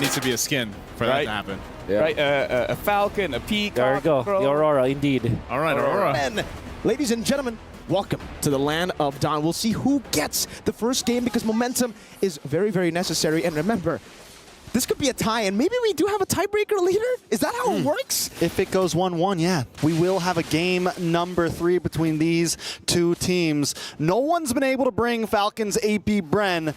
needs to be a skin for that to happen. Yeah. Right, a falcon, a peacock. There we go. crow. The Aurora, indeed. All right, Aurora. And ladies and gentlemen, welcome to the land of Dawn. We'll see who gets the first game because momentum is very, very necessary. And remember, this could be a tie, and maybe we do have a tiebreaker later? Is that how it works? If it goes 1-1, yeah. We will have a game number 3 between these two teams. No one's been able to bring FALCONS APBREN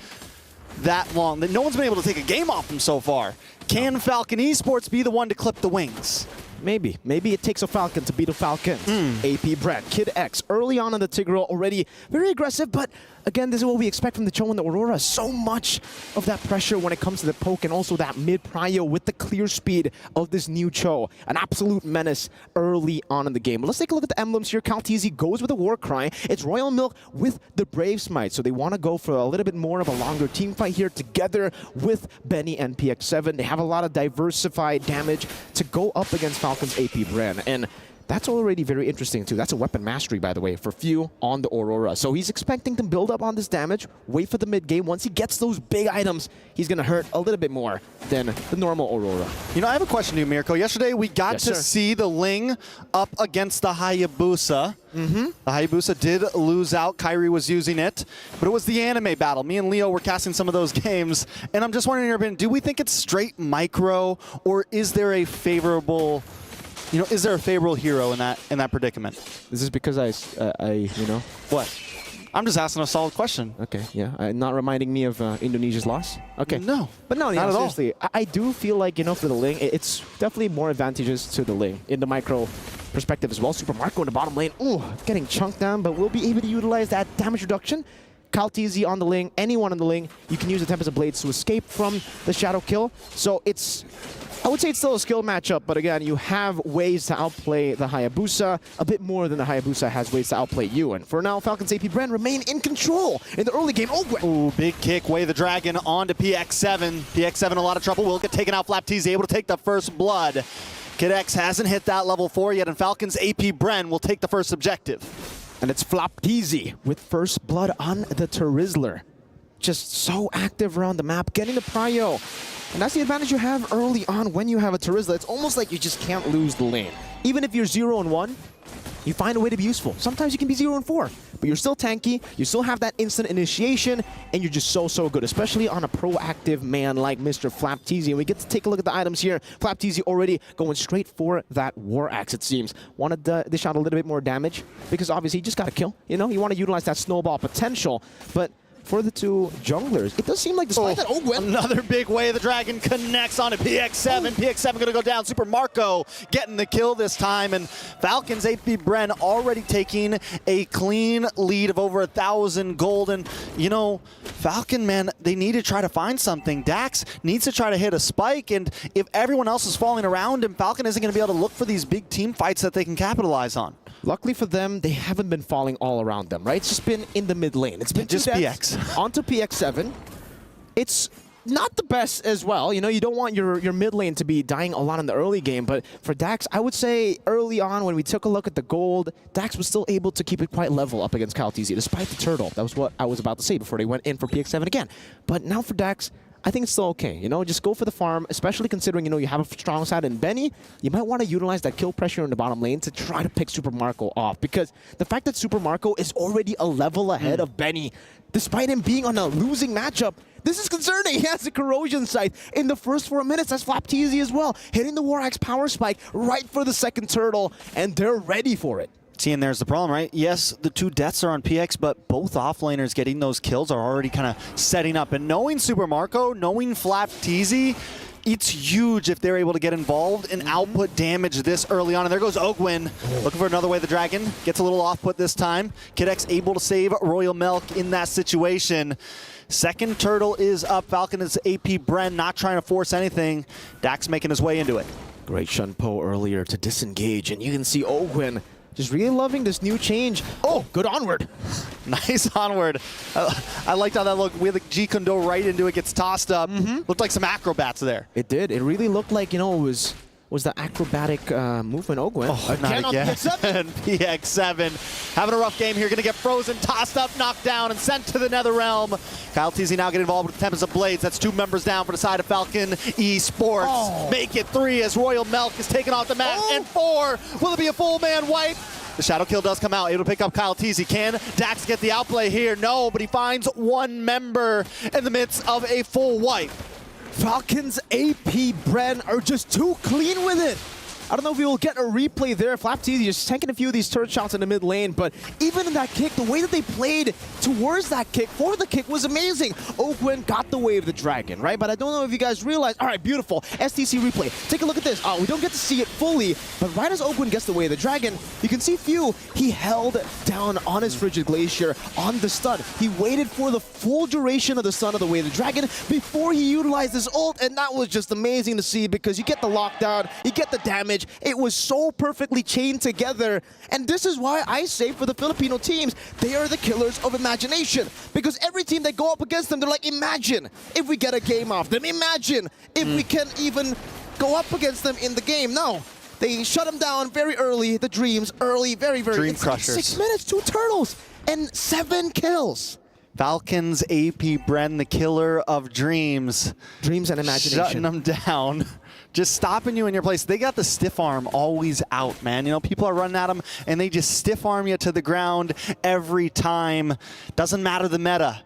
that long. No one's been able to take a game off them so far. Can FALCON Esports be the one to clip the wings? Maybe. Maybe it takes a Falcon to beat a Falcon. APBREN, Kid X, early on in the Tigreal, already very aggressive, but again, this is what we expect from the Cho and the Aurora. So much of that pressure when it comes to the poke and also that mid-prio with the clear speed of this new Cho. An absolute menace early on in the game. But let's take a look at the emblems here. Kaltizi goes with a War Cry. It's Royal Milk with the Brave Smite. So they want to go for a little bit more of a longer team fight here together with Benny and PX7. They have a lot of diversified damage to go up against FALCONS APBREN. And that's already very interesting too. That's a weapon mastery, by the way, for Few on the Aurora. So he's expecting to build up on this damage, wait for the mid game. Once he gets those big items, he's going to hurt a little bit more than the normal Aurora. You know, I have a question to you, Mirko. Yesterday, we got to see the Ling up against the Hayabusa. The Hayabusa did lose out. Kyrie was using it, but it was the anime battle. Me and Leo were casting some of those games, and I'm just wondering, your opinion, do we think it's straight micro, or is there a favorable... You know, is there a favorable hero in that predicament? This is because you know. What? I'm just asking a solid question. Okay, yeah. Not reminding me of Indonesia's loss? Okay. No. But no, not at seriously, I do feel like, you know, for the Ling, it's definitely more advantageous to the Ling in the micro perspective as well. Super Marco in the bottom lane. Ooh, getting chunked down, but we'll be able to utilize that damage reduction. Kaltizi on the Ling, anyone on the Ling, you can use the Tempest of Blades to escape from the Shadow Kill. So it's... I would say it's still a skill matchup, but again, you have ways to outplay the Hayabusa, a bit more than the Hayabusa has ways to outplay you. And for now, FALCONS APBREN remain in control in the early game. Ooh, big kick, Way the Dragon onto PX7. PX7 in a lot of trouble, will get taken out. FlapTZ able to take the first blood. Kid X hasn't hit that level 4 yet, and FALCONS APBREN will take the first objective. And it's FlapTZ with first blood on the Terizler. Just so active around the map, getting the prio. And that's the advantage you have early on when you have a Terizla. It's almost like you just can't lose the lane. Even if you're 0-1, you find a way to be useful. Sometimes you can be 0-4, but you're still tanky, you still have that instant initiation, and you're just so good, especially on a proactive man like Mr. FlapTZ. And we get to take a look at the items here. FlapTZ already going straight for that War Axe, it seems. Wanted to dish out a little bit more damage, because obviously he just got a kill. You know, you want to utilize that snowball potential, but for the two junglers, it does seem like despite that another big Way the Dragon connects onto PX7. PX7 gonna go down. Super Marco getting the kill this time, and FALCONS APBREN already taking a clean lead of over 1,000 gold. And you know, Falcon, man, they need to try to find something. Dax needs to try to hit a spike, and if everyone else is falling around him, Falcon isn't gonna be able to look for these big team fights that they can capitalize on. Luckily for them, they haven't been falling all around them, right? It's just been in the mid lane. It's been just PX. Onto PX7. It's not the best as well. You know, you don't want your mid lane to be dying a lot in the early game, but for Dax, I would say early on when we took a look at the gold, Dax was still able to keep it quite level up against Kaltizi, despite the turtle. That was what I was about to say before they went in for PX7 again. But now for Dax, I think it's still okay. You know, just go for the farm, especially considering, you know, you have a strong side in Benny. You might want to utilize that kill pressure in the bottom lane to try to pick Super Marco off, because the fact that Super Marco is already a level ahead of Benny, despite him being on a losing matchup, this is concerning. He has the corrosion scythe in the first 4 minutes. That's FlapTZ as well, hitting the War Axe power spike right for the second turtle, and they're ready for it. See, and there's the problem, right? Yes, the 2 deaths are on PX, but both offlaners getting those kills are already kind of setting up. And knowing Super Marco, knowing FlapTZ, it's huge if they're able to get involved and output damage this early on. And there goes Ogwin, looking for another Way the Dragon. Gets a little off-put this time. Kid X able to save Royal Milk in that situation. Second turtle is up. FALCONS APBREN not trying to force anything. Dax making his way into it. Great Shunpo earlier to disengage, and you can see Ogwin just really loving this new change. Oh, good onward. Nice onward. I liked how that looked. We had the G Kondo right into it, gets tossed up. Looked like some acrobats there. It did. It really looked like, you know, it was was the acrobatic movement Ogwen. Oh, not on again. PX7. PX7 having a rough game here. Going to get frozen, tossed up, knocked down, and sent to the Nether Realm. Kyle TZ now getting involved with the Tempest of Blades. That's 2 members down for the side of Falcon Esports. Oh. Make it 3 as Royal Milk is taken off the map. Oh. And 4. Will it be a full man wipe? The shadow kill does come out, able to pick up Kyle TZ. Can Dax get the outplay here? No, but he finds 1 member in the midst of a full wipe. Falcons APBREN are just too clean with it. I don't know if we will get a replay there. FlapTZ just tanking a few of these turret shots in the mid lane, but even in that kick, the way that they played towards that kick, for the kick, was amazing. Ogwen got the way of the dragon, right? But I don't know if you guys realize. All right, beautiful. STC replay. Take a look at this. We don't get to see it fully, but right as Ogwen gets the way of the dragon, you can see Few, he held down on his Frigid Glacier on the stun. He waited for the full duration of the stun of the way of the dragon before he utilized his ult, and that was just amazing to see because you get the lockdown, you get the damage. It was so perfectly chained together, and this is why I say for the Filipino teams, they are the killers of imagination, because every team they go up against them, they're like, imagine if we get a game off them, imagine if we can even go up against them in the game. No, they shut them down very early, the Dreams, early, very, very. Dream it's Crushers. 6 minutes, 2 turtles, and 7 kills. Falcons APBREN, the killer of dreams. Dreams and imagination. Shutting them down. Just stopping you in your place. They got the stiff arm always out, man. You know, people are running at them, and they just stiff arm you to the ground every time. Doesn't matter the meta.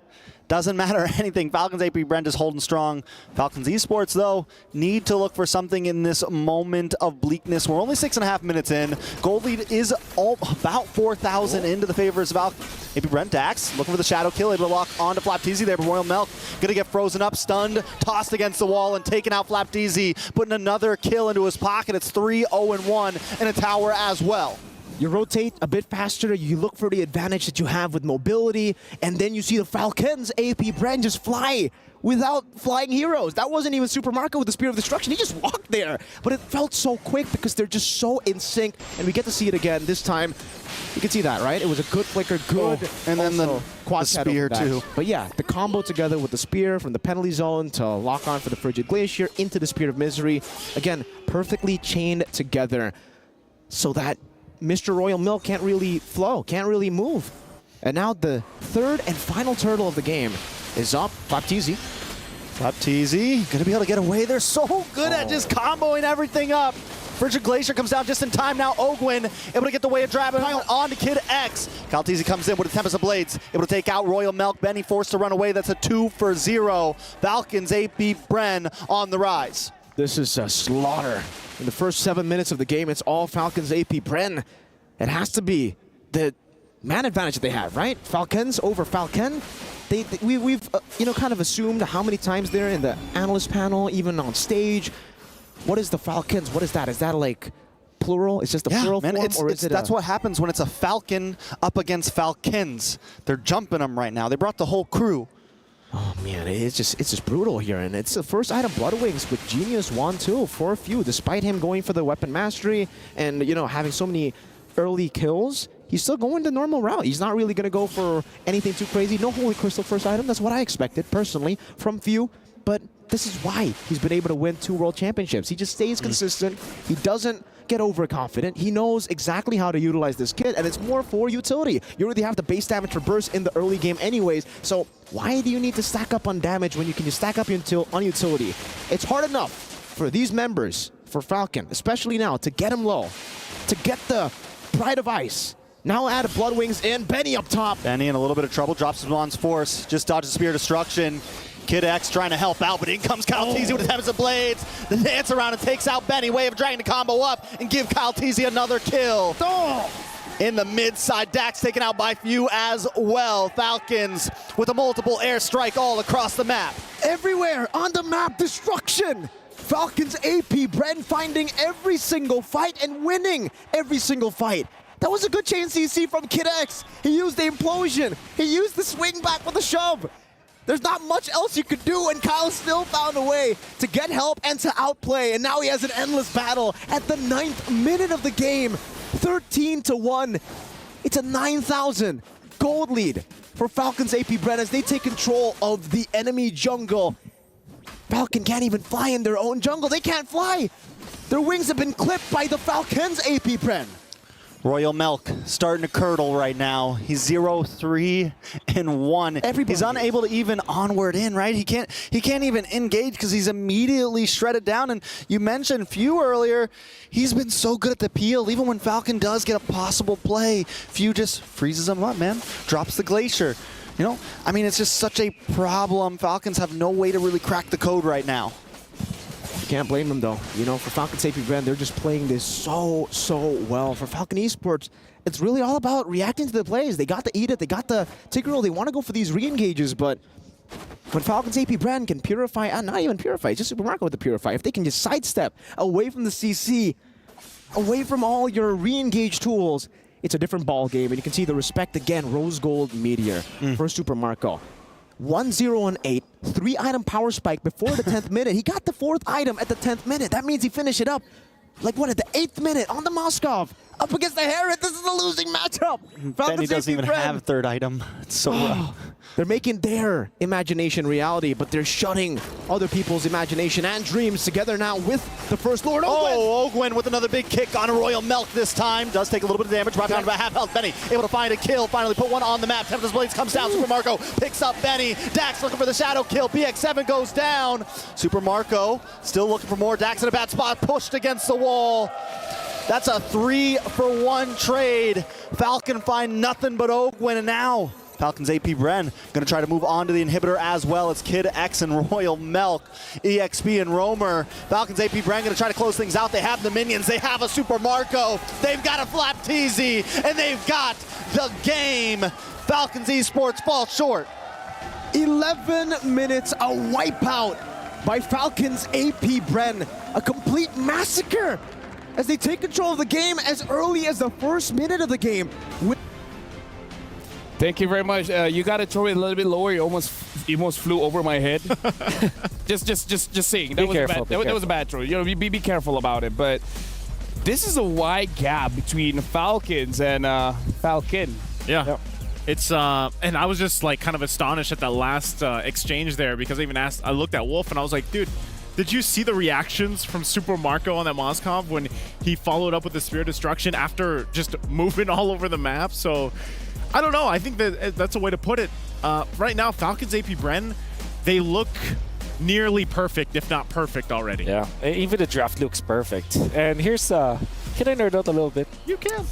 Doesn't matter anything. Falcons APBREN is holding strong. Falcons Esports, though, need to look for something in this moment of bleakness. We're only 6.5 minutes in. Gold lead is about 4,000 into the favor of APBREN. Dax looking for the shadow kill, able to lock onto FlapTZ there, but Royal Milk gonna get frozen up, stunned, tossed against the wall, and taking out FlapTZ, putting another kill into his pocket. It's 3-0-1 and a tower as well. You rotate a bit faster, you look for the advantage that you have with mobility, and then you see the Falcons APBREN just fly without flying heroes. That wasn't even Super Marco with the Spear of Destruction. He just walked there, but it felt so quick because they're just so in sync, and we get to see it again this time. You can see that, right? It was a good flicker, good, and then the quad spear too. But yeah, the combo together with the spear from the penalty zone to lock on for the Frigid Glacier into the Spear of Misery. Again, perfectly chained together so that Mr. Royal Milk can't really flow, can't really move. And now the 3rd and final turtle of the game is up. FlapTZ. FlapTZ gonna be able to get away. They're so good at just comboing everything up. Frigid Glacier comes down just in time now. Ogwen able to get the way of Dragon on to Kid X. Kyle TZ comes in with a Tempest of Blades, able to take out Royal Milk. Benny forced to run away. That's a 2-for-0. Falcons APBREN on the rise. This is a slaughter. In the first 7 minutes of the game, it's all Falcons APBREN. It has to be the man advantage that they have, right? Falcons over Falcon. We've you know, kind of assumed how many times they're in the analyst panel, even on stage. What is the Falcons? What is that? Is that like plural? It's just a plural man, form, or is it? That's what happens when it's a Falcon up against Falcons. They're jumping them right now. They brought the whole crew. Oh man, it's just brutal here, and it's the first item Blood Wings with Genius 1-2 for a few. Despite him going for the weapon mastery and, you know, having so many early kills, he's still going the normal route. He's not really going to go for anything too crazy. No Holy Crystal first item. That's what I expected personally from Few, but this is why he's been able to win 2 World Championships. He just stays consistent. He doesn't get overconfident. He knows exactly how to utilize this kit, and it's more for utility. You already have the base damage for burst in the early game anyways, so why do you need to stack up on damage when you can just stack up on utility? It's hard enough for these members, for Falcon, especially now, to get him low, to get the Pride of Ice. Now add Blood Wings in, Benny up top. Benny in a little bit of trouble, drops his Mon's Force, just dodges Spear Destruction. Kid X trying to help out, but in comes Kyle TZ with the Tempest of Blades. The dance around and takes out Benny. Way of dragging the combo up and give Kyle TZ another kill. In the mid side, Dax taken out by Few as well. Falcons with a multiple airstrike all across the map. Everywhere on the map, destruction. Falcons APBREN finding every single fight and winning every single fight. That was a good chain CC from Kid X. He used the implosion. He used the swing back with a shove. There's not much else you could do, and Kyle still found a way to get help and to outplay, and now he has an endless battle at the 9th minute of the game. 13-1. It's a 9,000 gold lead for Falcons APBREN as they take control of the enemy jungle. Falcon can't even fly in their own jungle. They can't fly. Their wings have been clipped by the Falcons APBREN. Royal Milk starting to curdle right now. He's 0-3-1. He's unable to even onward in, right? He can't even engage because he's immediately shredded down. And you mentioned Few earlier. He's been so good at the peel. Even when Falcon does get a possible play, Few just freezes him up, man. Drops the Glacier. You know, I mean, it's just such a problem. Falcons have no way to really crack the code right now. You can't blame them, though. You know, for FALCONS APBREN, they're just playing this so well. For FALCON Esports, it's really all about reacting to the plays. They got the Edith, they got the Tigreal, they want to go for these re-engages, but when FALCONS APBREN can purify, not even purify, just Super Marco with the purify, if they can just sidestep away from the CC, away from all your re-engage tools, it's a different ball game, and you can see the respect again. Rose Gold Meteor for Super Marco. 1-0-8, 3-item power spike before the 10th minute. He got the 4th item at the 10th minute. That means he finished it up, like what, at the 8th minute on the Moskov. Up against the Herod. This is a losing matchup. Benny doesn't even have a 3rd item. It's so rough. They're making their imagination reality, but they're shutting other people's imagination and dreams together now with the First Lord. Oh, Ogwin with another big kick on a Royal Milk this time. Does take a little bit of damage, brought down to about half health. Benny able to find a kill, finally put one on the map. Tempest Blades comes down, Super Marco picks up Benny. Dax looking for the shadow kill, BX7 goes down. Super Marco still looking for more. Dax in a bad spot, pushed against the wall. That's a 3-for-1 trade. Falcon find nothing but Ogwin, and now FALCONS APBREN going to try to move on to the inhibitor as well as Kid X and Royal Milk, EXP and Roamer. FALCONS APBREN going to try to close things out. They have the minions, they have a Super Marco, they've got a Flap TZ, and they've got the game. FALCONS Esports fall short. 11 minutes, a wipeout by FALCONS APBREN. A complete massacre as they take control of the game as early as the 1st minute of the game. Thank you very much. You got to throw it a little bit lower. You almost flew over my head. just saying. That was a bad throw. You know, be careful about it. But this is a wide gap between Falcons and Falcon. Yeah. Yep. It's and I was just like kind of astonished at that last exchange there, because I looked at Wolf and I was like, dude, did you see the reactions from Super Marco on that Moskov when he followed up with the Spear Destruction after just moving all over the map? So I don't know. I think that that's a way to put it. Right now, FALCONS APBREN, they look nearly perfect, if not perfect already. Yeah, even the draft looks perfect. And here's, can I nerd out a little bit? You can.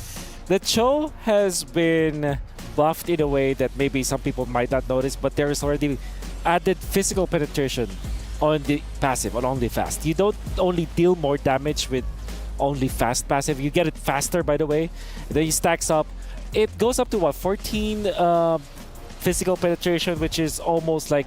The Cho has been buffed in a way that maybe some people might not notice, but there is already added physical penetration on the passive, on Only Fast. You don't only deal more damage with Only Fast passive, you get it faster, by the way. Then he stacks up. It goes up to what, 14 physical penetration, which is almost like